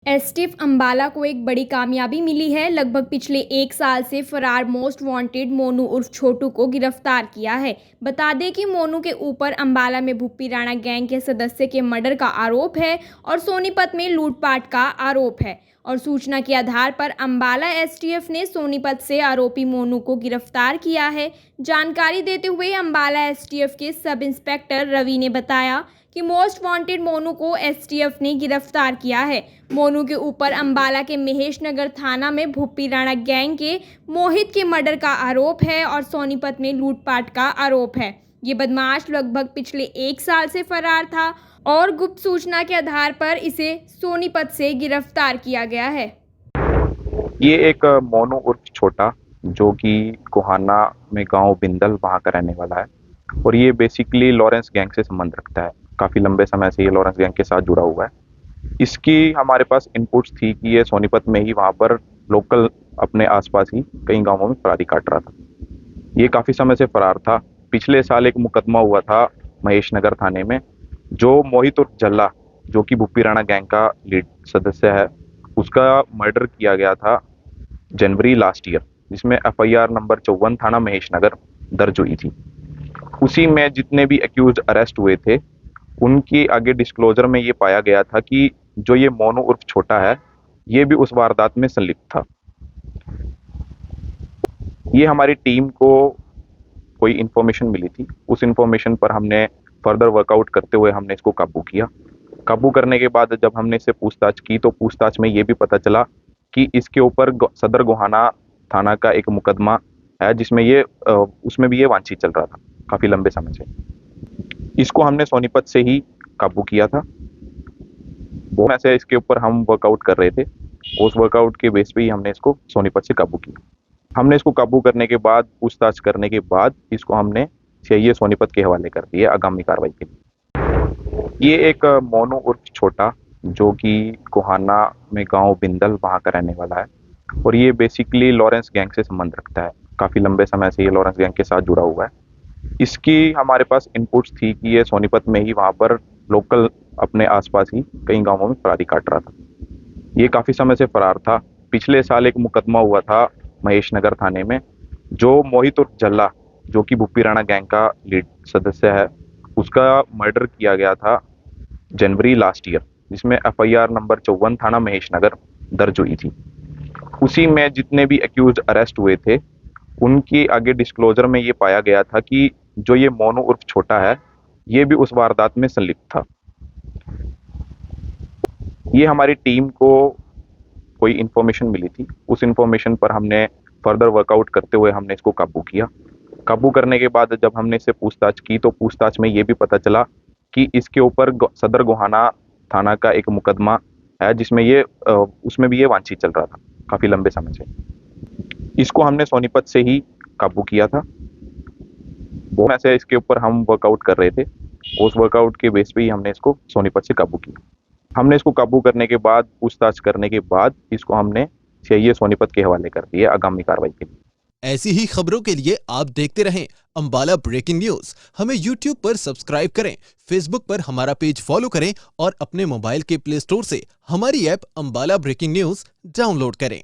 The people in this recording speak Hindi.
एसटीएफ अंबाला को एक बड़ी कामयाबी मिली है। लगभग पिछले 1 साल से फरार मोस्ट वांटेड मोनू उर्फ छोटू को गिरफ्तार किया है। बता दें कि मोनू के ऊपर अंबाला में भुप्पी राणा गैंग के सदस्य के मर्डर का आरोप है और सोनीपत में लूटपाट का आरोप है। और सूचना के आधार पर अंबाला एसटीएफ ने सोनीपत से आरोपी मोनू को गिरफ्तार किया है। जानकारी देते हुए अंबाला एसटीएफ के सब इंस्पेक्टर रवि ने बताया कि मोस्ट वांटेड मोनू को एसटीएफ ने गिरफ्तार किया है। मोनू के ऊपर अंबाला के महेश नगर थाना में भुप्पी राणा गैंग के मोहित के मर्डर का आरोप है और सोनीपत में लूटपाट का आरोप है। ये बदमाश लगभग पिछले 1 साल से फरार था और गुप्त सूचना के आधार पर इसे सोनीपत से गिरफ्तार किया गया है। ये एक मोनू उर्फ छोटा जो कि गोहाना में गांव बिंदल वहाँ का रहने वाला है और ये बेसिकली लॉरेंस गैंग से संबंध रखता है। काफ़ी लंबे समय से ये लॉरेंस गैंग के साथ जुड़ा हुआ है। इसकी हमारे पास इनपुट्स थी कि ये सोनीपत में ही वहाँ पर लोकल अपने आसपास ही कई गांवों में फरारी काट रहा था। ये काफ़ी समय से फरार था। पिछले साल एक मुकदमा हुआ था महेश नगर थाने में, जो मोहित उर्फ जल्ला जो कि भुप्पी राणा गैंग का लीड सदस्य है, उसका मर्डर किया गया था जनवरी लास्ट ईयर, जिसमें एफआईआर नंबर 54 थाना महेश नगर दर्ज हुई थी। उसी में जितने भी एक्यूज अरेस्ट हुए थे उनकी आगे डिस्क्लोजर में ये पाया गया था कि जो ये मोनू उर्फ छोटा है ये भी उस वारदात में संलिप्त था। ये हमारी टीम को कोई इन्फॉर्मेशन मिली थी, उस इन्फॉर्मेशन पर हमने फर्दर वर्कआउट करते हुए हमने इसको काबू किया। काबू करने के बाद जब हमने इससे पूछताछ की तो पूछताछ में ये भी पता चला कि इसके ऊपर सदर गोहाना थाना का एक मुकदमा है जिसमें ये उसमें भी ये वांछित चल रहा था काफ़ी लंबे समय से। इसको हमने सोनीपत से ही काबू किया था। वो ऐसे इसके ऊपर हम वर्कआउट कर रहे थे, उस वर्कआउट के बेस पे ही हमने इसको सोनीपत से काबू किया। हमने इसको काबू करने के बाद पूछताछ करने के बाद इसको हमने सीआईए सोनीपत के हवाले कर दिया आगामी कार्रवाई के लिए। ये एक मोनू उर्फ छोटा जो कि गोहाना में गांव बिंदल वहाँ का रहने वाला है और ये बेसिकली लॉरेंस गैंग से संबंध रखता है। काफ़ी लंबे समय से ये लॉरेंस गैंग के साथ जुड़ा हुआ है। इसकी हमारे पास इनपुट्स थी कि ये सोनीपत में ही वहाँ पर लोकल अपने आसपास ही कई गांवों में फरारी काट रहा था। ये काफ़ी समय से फरार था। पिछले साल एक मुकदमा हुआ था महेश नगर थाने में, जो मोहित उर्फ जल्ला जो कि भुप्पी राणा गैंग का लीड सदस्य है, उसका मर्डर किया गया था जनवरी लास्ट ईयर, जिसमें एफआईआर नंबर 54 थाना महेश नगर दर्ज हुई थी। उसी में जितने भी एक्यूज अरेस्ट हुए थे उनकी आगे डिस्क्लोजर में ये पाया गया था कि जो ये मोनू उर्फ छोटा है ये भी उस वारदात में संलिप्त था। ये हमारी टीम को कोई इन्फॉर्मेशन मिली थी, उस इन्फॉर्मेशन पर हमने फर्दर वर्कआउट करते हुए हमने इसको काबू किया। काबू करने के बाद जब हमने इससे पूछताछ की तो पूछताछ में ये भी पता चला कि इसके ऊपर सदर गोहाना थाना का एक मुकदमा है जिसमें ये उसमें भी ये वांछित चल रहा था काफ़ी लंबे समय से। इसको हमने सोनीपत से ही काबू किया था। वो ऐसे इसके ऊपर हम वर्कआउट कर रहे थे, उस वर्कआउट के बेस पे ही हमने इसको सोनीपत से काबू किया। हमने इसको काबू करने के बाद पूछताछ करने के बाद इसको हमने सीआईए सोनीपत के हवाले कर दिया आगामी कार्रवाई के लिए। ऐसी ही खबरों के लिए आप देखते रहें अंबाला ब्रेकिंग न्यूज। हमें यूट्यूब पर सब्सक्राइब करें, फेसबुक पर हमारा पेज फॉलो करें और अपने मोबाइल के प्ले स्टोर से हमारी app Ambala breaking news download करें।